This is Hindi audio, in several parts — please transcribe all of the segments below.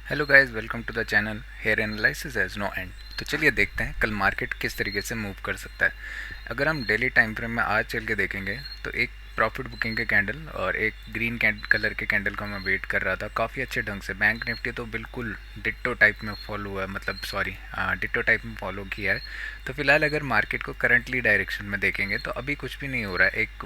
Hello guys, welcome to the channel. Here analysis has no end. तो चलिए देखते हैं कल मार्केट किस तरीके से मूव कर सकता है। अगर हम डेली टाइम फ्रेम में आज चल के देखेंगे तो एक प्रॉफिट बुकिंग के कैंडल और एक ग्रीन कलर के कैंडल का मैं वेट कर रहा था काफ़ी अच्छे ढंग से। बैंक निफ्टी तो बिल्कुल डिट्टो टाइप में फॉलो हुआ है, मतलब सॉरी, डिट्टो टाइप में फॉलो किया है। तो फिलहाल अगर मार्केट को करंटली डायरेक्शन में देखेंगे तो अभी कुछ भी नहीं हो रहा है। एक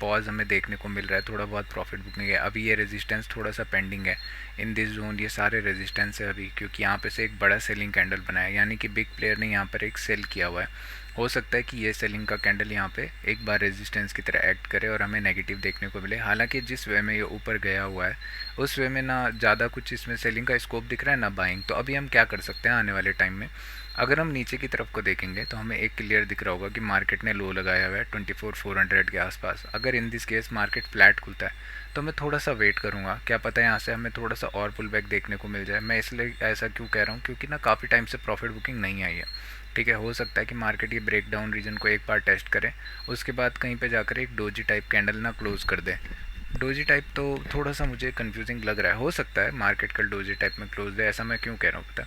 पॉज हमें देखने को मिल रहा है, थोड़ा बहुत प्रॉफिट बुकिंग है। अभी ये रेजिस्टेंस थोड़ा सा पेंडिंग है इन दिस जोन, ये सारे रेजिस्टेंस है अभी, क्योंकि यहाँ पे से एक बड़ा सेलिंग कैंडल बना है, यानी कि बिग प्लेयर ने यहाँ पर एक सेल किया हुआ है। हो सकता है कि ये सेलिंग का कैंडल यहाँ पे एक बार रेजिस्टेंस की तरह एक्ट करे और हमें नेगेटिव देखने को मिले। हालांकि जिस वे में ये ऊपर गया हुआ है उस वे में ना ज़्यादा कुछ इसमें सेलिंग का स्कोप दिख रहा है ना बाइंग। तो अभी हम क्या कर सकते हैं आने वाले टाइम में, अगर हम नीचे की तरफ को देखेंगे तो हमें एक क्लियर दिख रहा होगा कि मार्केट ने लो लगाया हुआ है 24,400 के आसपास। अगर in this case market flat खुलता है तो मैं थोड़ा सा वेट करूँगा, क्या पता है यहाँ से हमें थोड़ा सा और पुल बैक देखने को मिल जाए। मैं इसलिए ऐसा क्यों कह रहा हूँ, क्योंकि ना काफ़ी टाइम से प्रॉफिट बुकिंग नहीं आई है। ठीक है, हो सकता है कि मार्केट ये ब्रेक डाउन रीजन को एक बार टेस्ट करे, उसके बाद कहीं पे जाकर एक डोजी टाइप कैंडल ना क्लोज कर दे। डोजी टाइप तो थोड़ा सा मुझे कंफ्यूजिंग लग रहा है। हो सकता है मार्केट कल डोजी टाइप में क्लोज दे। ऐसा मैं क्यों कह रहा हूँ पता,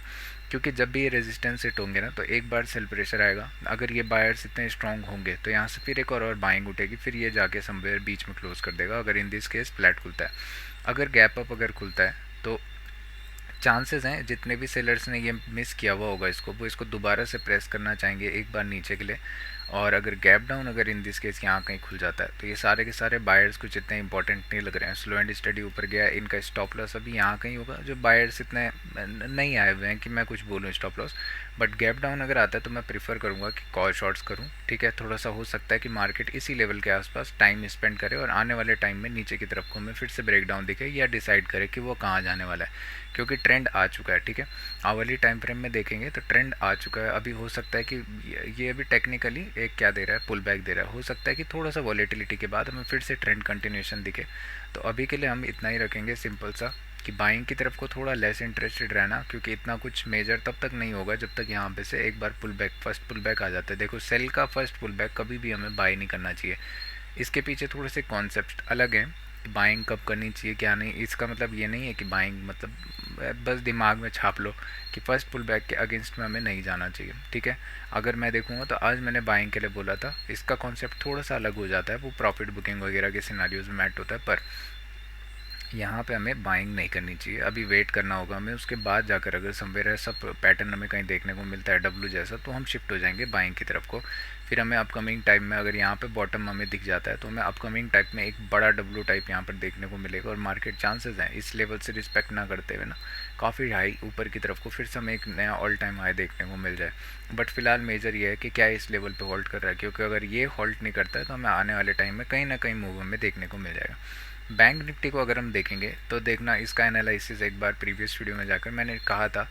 क्योंकि जब भी ये रेजिस्टेंस हिट होंगे ना तो एक बार सेल प्रेशर आएगा। अगर ये बायर्स इतने स्ट्रांग होंगे तो यहाँ से फिर एक और बाइंग उठेगी, फिर ये जाके समवेयर बीच में क्लोज कर देगा अगर इन दिस केस फ्लैट खुलता है। अगर गैप अप अगर खुलता है तो चांसेस हैं जितने भी सेलर्स ने ये मिस किया हुआ होगा इसको, वो इसको दोबारा से प्रेस करना चाहेंगे एक बार नीचे के लिए। और अगर गैप डाउन अगर इन दिस केस यहाँ कहीं खुल जाता है तो ये सारे के सारे बायर्स कुछ इतने इंपॉर्टेंट नहीं लग रहे हैं। स्लो एंड स्टडी ऊपर गया, इनका स्टॉप लॉस अभी यहाँ कहीं होगा। जो बायर्स इतने नहीं आए हुए हैं कि मैं कुछ बोलूँ stop loss, but gap down अगर आता है तो मैं प्रीफर करूँगा कि कॉल शॉर्ट्स करूँ। ठीक है, थोड़ा सा हो सकता है कि मार्केट इसी लेवल के आसपास टाइम स्पेंड करे और आने वाले टाइम में नीचे की तरफ को हमें फिर से ब्रेक डाउन दिखे या डिसाइड करे कि वो कहाँ जाने वाला है, क्योंकि ट्रेंड आ चुका है। ठीक है, आवरली टाइम फ्रेम में देखेंगे तो ट्रेंड आ चुका है। अभी हो सकता है कि ये अभी टेक्निकली एक क्या दे रहा है, पुल बैक दे रहा है। हो सकता है कि थोड़ा सा वॉलेटिलिटी के बाद हमें फिर से ट्रेंड कंटिन्यूशन दिखे। तो अभी के लिए हम इतना ही रखेंगे सिंपल सा, कि बाइंग की तरफ को थोड़ा लेस इंटरेस्टेड रहना, क्योंकि इतना कुछ मेजर तब तक नहीं होगा जब तक यहाँ पे से एक बार pull back, first pull back आ जाता है। देखो, सेल का फर्स्ट पुल बैक कभी भी हमें बाय नहीं करना चाहिए। इसके पीछे थोड़े से कॉन्सेप्ट अलग हैं, बाइंग कब करनी चाहिए क्या नहीं। इसका मतलब ये नहीं है कि बाइंग मतलब बस दिमाग में छाप लो कि फर्स्ट पुल बैक के अगेंस्ट में हमें नहीं जाना चाहिए। ठीक है, अगर मैं देखूँगा तो आज मैंने बाइंग के लिए बोला था, इसका कॉन्सेप्ट थोड़ा सा अलग हो जाता है, वो प्रॉफिट बुकिंग वगैरह के सिनारियोज में मैट होता है। पर यहाँ पे हमें बाइंग नहीं करनी चाहिए, अभी वेट करना होगा हमें। उसके बाद जाकर अगर समवेयर ऐसा पैटर्न हमें कहीं देखने को मिलता है डब्लू जैसा, तो हम शिफ्ट हो जाएंगे बाइंग की तरफ को। फिर हमें अपकमिंग टाइम में अगर यहाँ पे बॉटम हमें दिख जाता है तो हमें अपकमिंग टाइप में एक बड़ा डब्लू टाइप यहाँ पर देखने को मिलेगा। और मार्केट चांसेस हैं इस लेवल से रिस्पेक्ट ना करते हुए ना काफ़ी हाई ऊपर की तरफ को फिर से हमें एक नया ऑल टाइम हाई देखने को मिल जाए। बट फिलहाल मेजर ये है कि क्या इस लेवल पे होल्ड कर रहा है, क्योंकि अगर ये होल्ड नहीं करता है तो हमें आने वाले टाइम में कहीं ना कहीं मूव हमें देखने को मिल जाएगा। बैंक निफ्टी को अगर हम देखेंगे तो देखना, इसका एनालिसिस एक बार प्रीवियस वीडियो में जाकर मैंने कहा था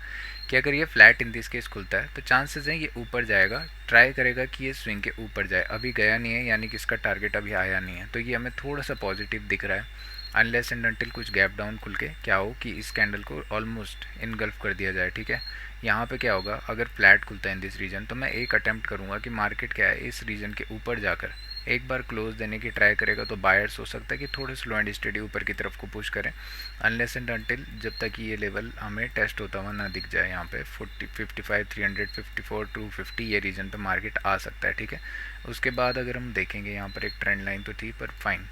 कि अगर ये फ्लैट इन दिस केस खुलता है तो चांसेस हैं ये ऊपर जाएगा, ट्राई करेगा कि ये स्विंग के ऊपर जाए। अभी गया नहीं है, यानी कि इसका टारगेट अभी आया नहीं है, तो ये हमें थोड़ा सा पॉजिटिव दिख रहा है। अनलेस एंड अनटिल कुछ गैप डाउन खुल के क्या हो कि इस कैंडल को ऑलमोस्ट इनगल्फ कर दिया जाए। ठीक है, यहाँ पे क्या होगा, अगर फ्लैट खुलता है इन दिस रीजन तो मैं एक अटेम्प्ट करूँगा कि मार्केट क्या है इस रीजन के ऊपर जाकर एक बार क्लोज देने की ट्राई करेगा। तो बायर्स हो सकता है कि थोड़े स्लो एंड स्टडी ऊपर की तरफ को पुश करें, अनलेस एंड अनटिल जब तक ये लेवल हमें टेस्ट होता हुआ ना दिख जाए। यहाँ पे 55 300 54 250 ये रीजन पे मार्केट आ सकता है। ठीक है, उसके बाद अगर हम देखेंगे यहाँ पर एक ट्रेंड लाइन तो थी, पर फाइन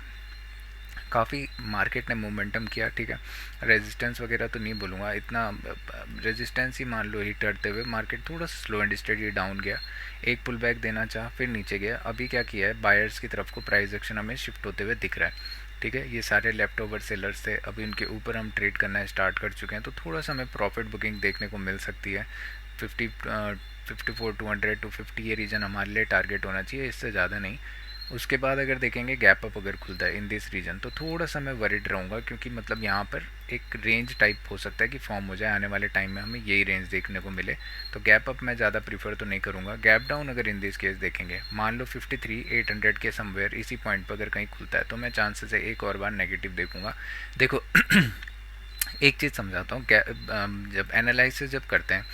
काफ़ी मार्केट ने मोमेंटम किया। ठीक है, रेजिस्टेंस वगैरह तो नहीं बोलूँगा इतना, रेजिस्टेंस ही मान लो हिट करते हुए मार्केट थोड़ा सा स्लो एंड स्टेडी डाउन गया, एक पुल बैक देना चाहा फिर नीचे गया। अभी क्या किया है, बायर्स की तरफ को प्राइस एक्शन हमें शिफ्ट होते हुए दिख रहा है। ठीक है, ये सारे लेफ्ट ओवर सेलर्स थे, अभी उनके ऊपर हम ट्रेड करना स्टार्ट कर चुके हैं, तो थोड़ा सा हमें प्रॉफिट बुकिंग देखने को मिल सकती है। 54 200 250 ये रीजन हमारे लिए टारगेट होना चाहिए, इससे ज़्यादा नहीं। उसके बाद अगर देखेंगे गैप अप अगर खुलता है इन दिस रीजन तो थोड़ा सा मैं वरिड रहूँगा, क्योंकि मतलब यहाँ पर एक रेंज टाइप हो सकता है कि फॉर्म हो जाए आने वाले टाइम में, हमें यही रेंज देखने को मिले। तो गैप अप मैं ज़्यादा प्रीफर तो नहीं करूँगा। गैप डाउन अगर इन दिस केस देखेंगे, मान लो 53 800 के समवेयर इसी पॉइंट पर अगर कहीं खुलता है तो मैं चांसेस है एक और बार नेगेटिव देखूँगा। देखो एक चीज़ समझाता हूँ, जब एनालिसिस जब करते हैं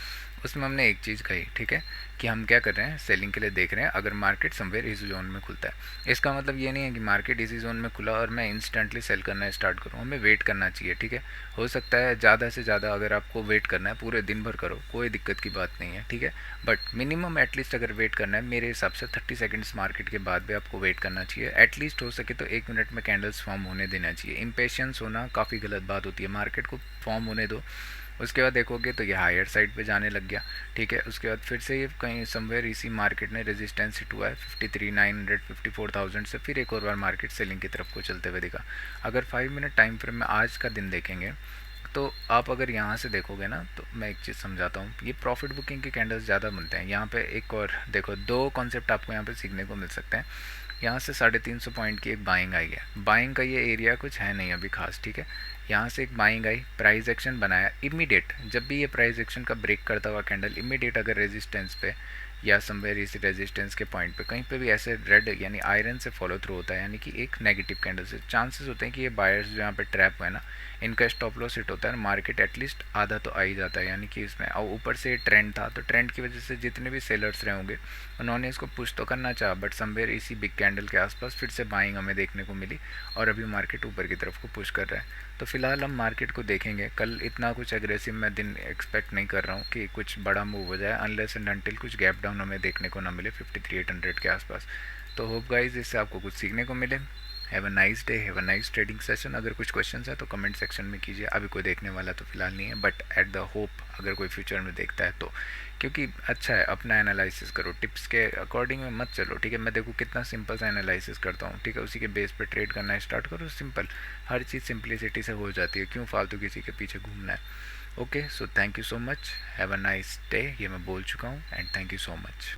उसमें हमने एक चीज़ कही, ठीक है, कि हम क्या कर रहे हैं, सेलिंग के लिए देख रहे हैं अगर मार्केट समवेयर इस जोन में खुलता है। इसका मतलब ये नहीं है कि मार्केट इसी जोन में खुला और मैं इंस्टेंटली सेल करना स्टार्ट करूँ, हमें वेट करना चाहिए, ठीक है। हो सकता है ज़्यादा से ज़्यादा अगर आपको वेट करना है पूरे दिन भर करो, कोई दिक्कत की बात नहीं है, ठीक है। बट मिनिमम एटलीस्ट अगर वेट करना है, मेरे हिसाब से 30 सेकेंड्स मार्केट के बाद भी आपको वेट करना चाहिए। एटलीस्ट हो सके तो 1 मिनट में कैंडल्स फॉर्म होने देना चाहिए। इम्पेशंस होना काफ़ी गलत बात होती है, मार्केट को फॉर्म होने दो। उसके बाद देखोगे तो ये हायर साइड पे जाने लग गया, ठीक है। उसके बाद फिर से ये कहीं समवेयर इसी मार्केट ने रेजिस्टेंस हिट हुआ है 53,900 54,000 से, फिर एक और बार मार्केट सेलिंग की तरफ को चलते हुए दिखा। अगर 5 मिनट टाइम फ्रेम में आज का दिन देखेंगे तो आप अगर यहाँ से देखोगे ना, तो मैं एक चीज़ समझाता हूँ, ये प्रॉफिट बुकिंग के कैंडल्स ज़्यादा बनते हैं। यहाँ पे एक और देखो, दो कॉन्सेप्ट आपको यहाँ पे सीखने को मिल सकते हैं। यहाँ से 350 पॉइंट की एक बाइंग आई है, बाइंग का ये एरिया कुछ है नहीं अभी खास, ठीक है। यहाँ से एक बाइंग आई, प्राइस एक्शन बनाया, इमीडिएट जब भी ये प्राइस एक्शन का ब्रेक करता हुआ कैंडल इमीडिएट अगर रेजिस्टेंस पे या समवेयर इस रेजिस्टेंस के पॉइंट पे कहीं पे भी ऐसे रेड यानी आयरन से फॉलो थ्रू होता है, यानी कि एक नेगेटिव कैंडल से, चांसेस होते हैं कि ये बायर्स जो यहाँ पे ट्रैप हुए ना, इनका स्टॉप लॉस हिट होता है, मार्केट एटलीस्ट आधा तो आ ही जाता है, यानी कि इसमें। और ऊपर से ट्रेंड था, तो ट्रेंड की वजह से जितने भी सेलर्स रहे होंगे उन्होंने इसको पुश तो करना चाहा, बट समवेयर इसी बिग कैंडल के आसपास फिर से बाइंग हमें देखने को मिली और अभी मार्केट ऊपर की तरफ को पुश कर रहा है। तो फिलहाल हम मार्केट को देखेंगे, कल इतना कुछ एग्रेसिव मैं दिन एक्सपेक्ट नहीं कर रहा हूँ कि कुछ बड़ा मूव हो जाए, अनलेस एंड अनटिल कुछ गैप डाउन हमें देखने को ना मिले 53,800 के आसपास। तो होप गाइज इससे आपको कुछ सीखने को मिले। Have a nice day, have a nice trading session. अगर कुछ क्वेश्चंस है तो कमेंट सेक्शन में कीजिए, अभी कोई देखने वाला तो फिलहाल नहीं है, बट एट द होप अगर कोई फ्यूचर में देखता है तो, क्योंकि अच्छा है अपना एनालिसिस करो, टिप्स के अकॉर्डिंग में मत चलो, ठीक है। मैं देखो कितना सिंपल सा एनालिसिस करता हूँ, ठीक है, उसी के बेस पे ट्रेड करना स्टार्ट करो, सिंपल, हर चीज़ सिंप्लिसिटी से हो जाती है, क्यों फालतू किसी के पीछे घूमना है। Okay, so thank you so much, have a nice day, ये मैं बोल चुका हूँ, and thank you so much.